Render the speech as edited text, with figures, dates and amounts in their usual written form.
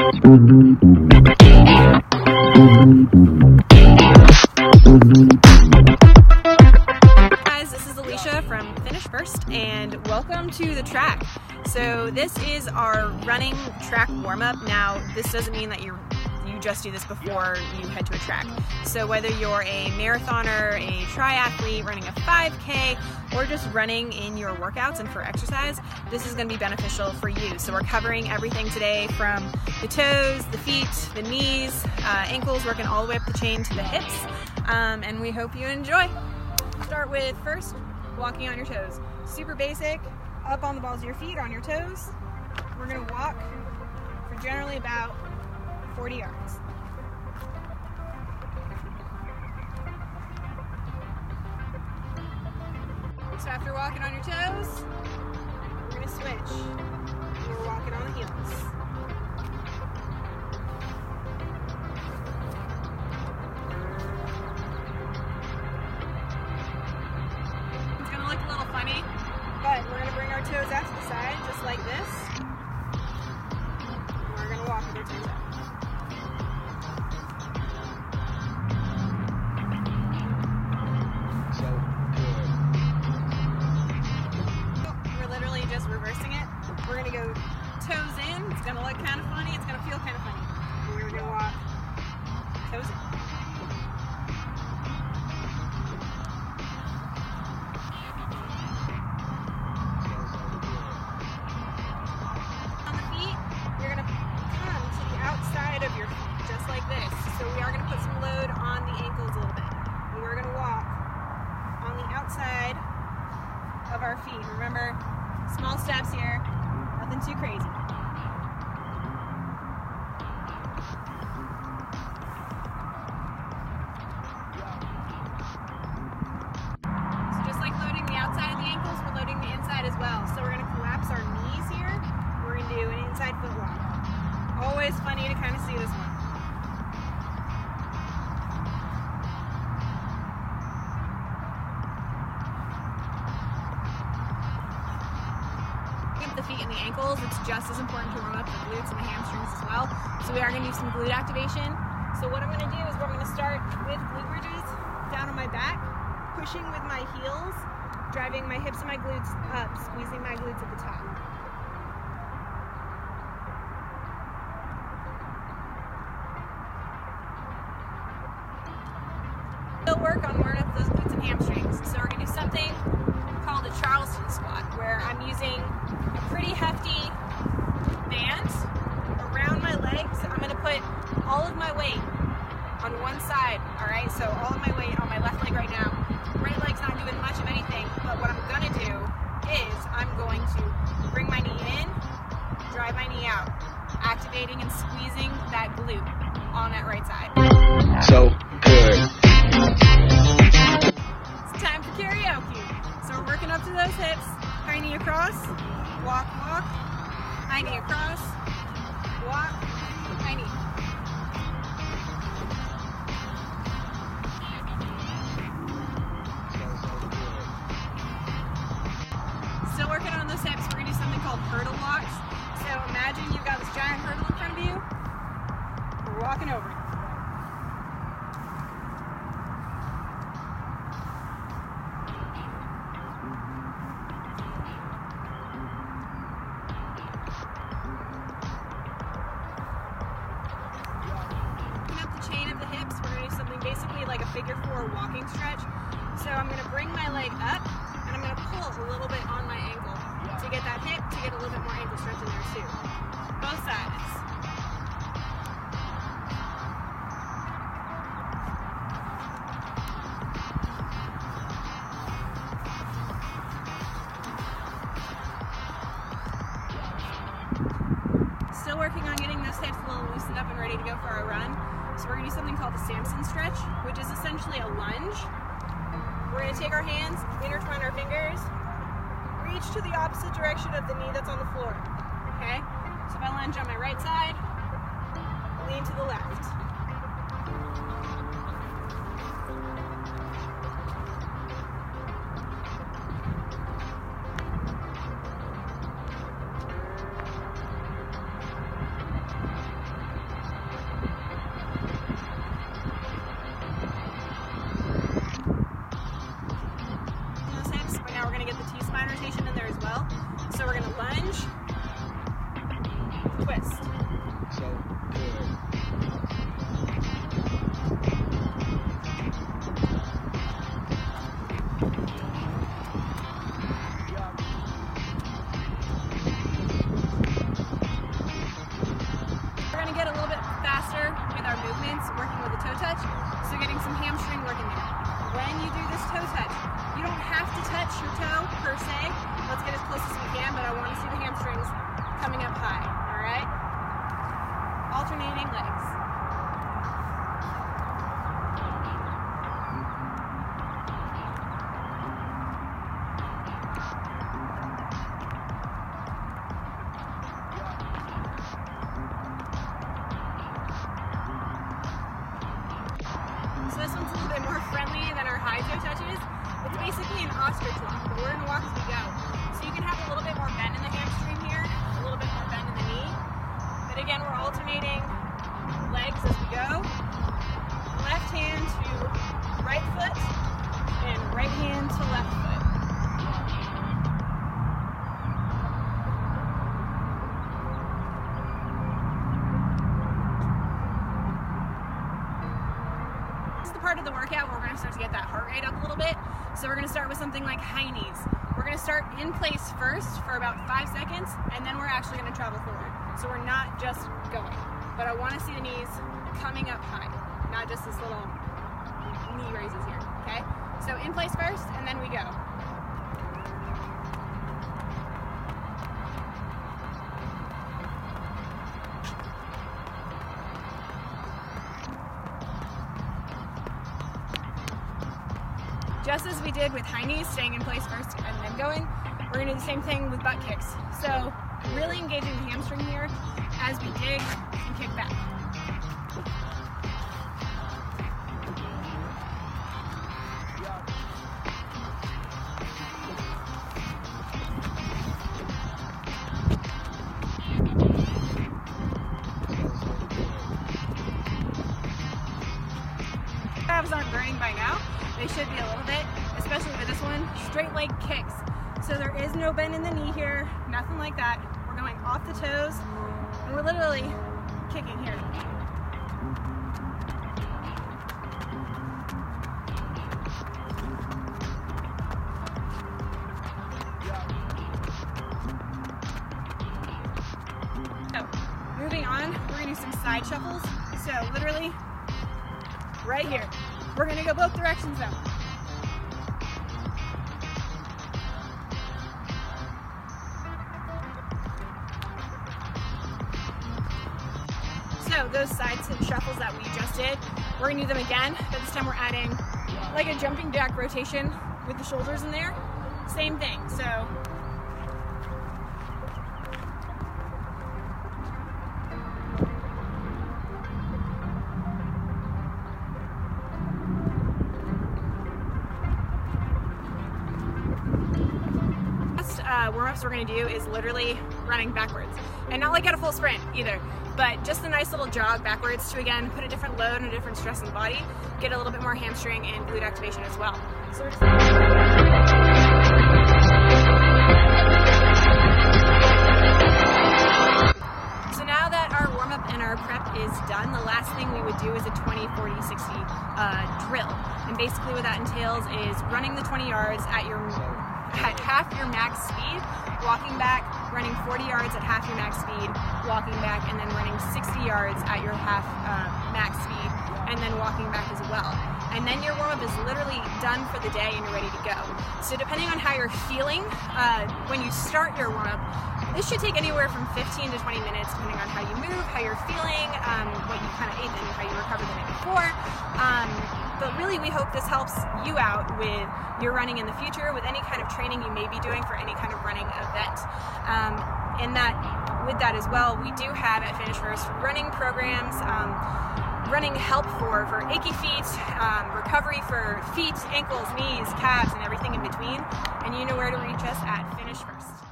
And welcome to the track. So this is our running track warm-up. Now this doesn't mean that you just do this before you head to a track. So whether you're a marathoner, a triathlete, running a 5K, or just running in your workouts and for exercise, this is going to be beneficial for you. So we're covering everything today from the toes, the feet, the knees, ankles, working all the way up the chain to the hips, and we hope you enjoy. Start with first walking on your toes. Super basic, up on the balls of your feet, on your toes. We're going to walk for generally about 40 yards. So after walking on your toes, we're going to switch. We're walking on the heels. It's going to look a little funny, but we're going to bring our toes out to the side just like this. And we're going to walk with our toes out. Just reversing it. We're going to go toes in. It's going to look kind of funny. It's going to feel kind of funny. And we're going to walk toes in. On the feet, you're going to come to the outside of your feet, just like this. So we are going to put some load on the ankles a little bit. And we're going to walk on the outside of our feet. Remember, small steps here, nothing too crazy. So just like loading the outside of the ankles, we're loading the inside as well. So we're going to collapse our knees here. We're going to do an inside foot walk. Always funny to kind of see this one. The feet and the ankles, it's just as important to warm up the glutes and the hamstrings as well. So we are going to do some glute activation. So what I'm going to do is we're going to start with glute bridges down on my back, pushing with my heels, driving my hips and my glutes up, squeezing my glutes at the top. We'll work on warming up those glutes and hamstrings. So we're going to do something called a Charleston squat, where I'm using a pretty hefty band around my legs. I'm going to put all of my weight on one side, all right? So all of my weight on my left leg right now. Right leg's not doing much of anything, but what I'm going to do is I'm going to bring my knee in, drive my knee out, activating and squeezing that glute on that right side. So good. It's time for karaoke. So we're working up to those hips, high knee across, walk, walk, high knee across, walk, high knee. Still working on those hips, we're going to do something called hurdle walks. So imagine you've got this giant hurdle in front of you, we're walking over it. Chain of the hips, we're going to do something basically like a figure 4 walking stretch. So I'm going to bring my leg up and I'm going to pull a little bit on my ankle to get that hip, to get a little bit more ankle stretch in there too. Both sides. Still working on getting those hips a little loosened up and ready to go for our run. So we're going to do something called the Samson stretch, which is essentially a lunge. We're going to take our hands, intertwine our fingers, reach to the opposite direction of the knee that's on the floor. Okay? So if I lunge on my right side, lean to the left. movements working with a toe touch, so getting some hamstring work in there. When you do this toe touch, you don't have to touch your toe per se. Let's get as close as we can, but I want to see the hamstrings coming up high, all right? Alternating legs. So this one's a little bit more friendly than our high toe touches. It's basically an ostrich walk, but we're going to walk as we go. So you can have a little bit more bend in the hamstring here, a little bit more bend in the knee. But again, we're alternating legs as we go. Left hand to right foot and right hand to left foot. This is the part of the workout where we're going to start to get that heart rate up a little bit. So we're going to start with something like high knees. We're going to start in place first for about 5 seconds, and then we're actually going to travel forward. So we're not just going, but I want to see the knees coming up high, not just this little knee raises here, okay? So in place first, and then we go. Just as we did with high knees, staying in place first and then going, we're going to do the same thing with butt kicks. So really engaging the hamstring here as we dig and kick back. Abs aren't burning by now. They should be a little bit, especially with this one. Straight leg kicks. So there is no bend in the knee here, nothing like that. We're going off the toes, and we're literally kicking here. So, moving on, we're gonna do some side shuffles. So literally, right here. We're going to go both directions though. So those side shuffles that we just did, we're going to do them again, but this time we're adding like a jumping jack rotation with the shoulders in there. Same thing. So warm-ups we're going to do is literally running backwards, and not like at a full sprint either, but just a nice little jog backwards to again put a different load and a different stress in the body, get a little bit more hamstring and glute activation as well. So we're just now that our warm-up and our prep is done, the last thing we would do is a 20, 40, 60 drill, and basically what that entails is running the 20 yards at half your max speed, walking back, running 40 yards at half your max speed, walking back, and then running 60 yards at your half max speed, and then walking back as well. And then your warm-up is literally done for the day and you're ready to go. So depending on how you're feeling, when you start your warm-up, this should take anywhere from 15 to 20 minutes depending on how you move, how you're feeling, what you kind of ate and how you recovered the night before. But really we hope this helps you out with your running in the future, with any kind of training you may be doing for any kind of running event. With that as well, we do have at Finish First running programs, running help for achy feet, recovery for feet, ankles, knees, calves, and everything in between. And you know where to reach us at Finish First.